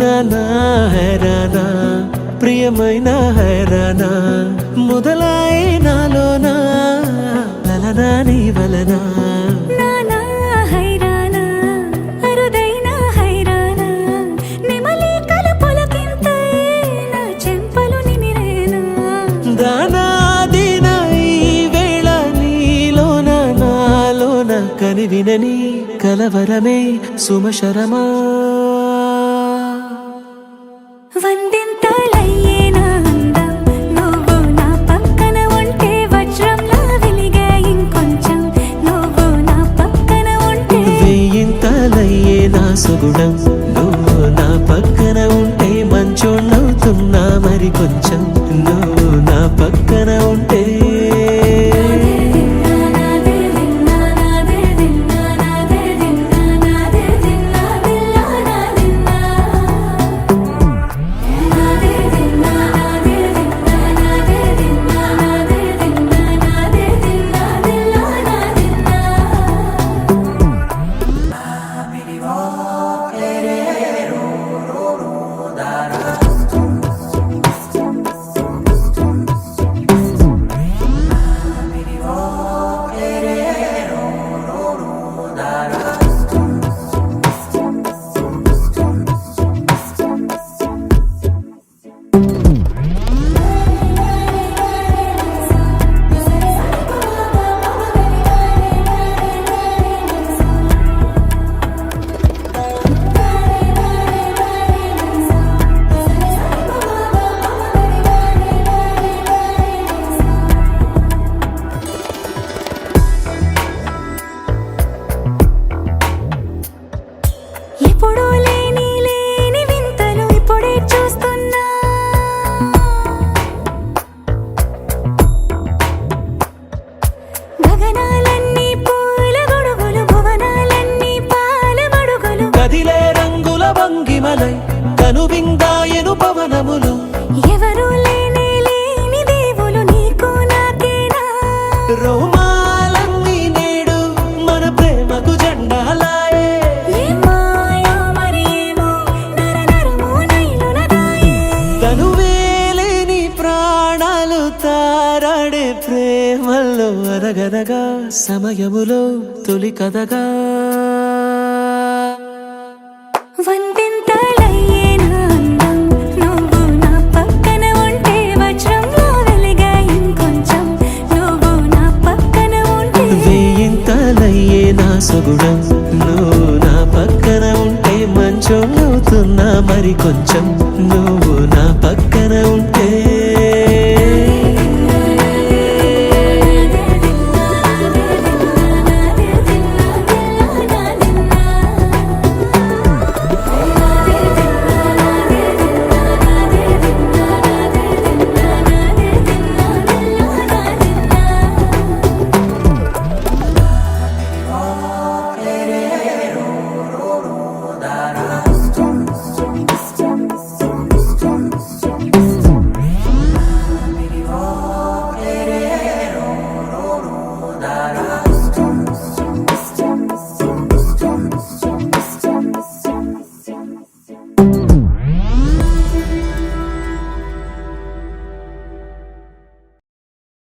నానా హైరానా ప్రియమైన హైరానా మొదలాయి నాలోనా లలనా నీ వలనా కని వినని కలవరమే సుమశరమా వందింతలయ్యేనా అందం నువ్వు నా పక్కన ఉంటే వజ్రంలా వెలిగే ఇంకొంచెం నువ్వు నా పక్కన ఉంటే వేయింతలయ్యేనా సుగుణం నువ్వు నా పక్కన ఉంటే మంచోళ్ళవుతున్నా మరి కొంచెం నువ్వు నా పక్కన ఉంటే ఎప్పుడూ లేని వింతలు ఇప్పుడే చూస్తున్నా గగనాలన్నీ పూల గొడుగులు భువనాలన్నీ పాల గొడుగులు కదిలే రంగుల భంగిమలై కనువిందాయను పవనములు ఎవరు లేని దేవులు నీకు నాకేనా రోమాలన్నీ నేడు మన ప్రేమకు జెండాలాయే తనువేలేని ప్రాణాలు తారాడే ప్రేమల్లో అరగనగా సమయములో తొలి కథగా వందింతలయ్యేనా అందం నువ్వు నా పక్కన ఉంటే వజ్రంలా వెలిగే ఇంకొంచెం నువ్వు నా పక్కన ఉంటే వేయింతలయ్యేనా సుగుణం నువ్వు నా పక్కన ఉంటే మంచోళ్ళవుతున్నా మరి కొంచెం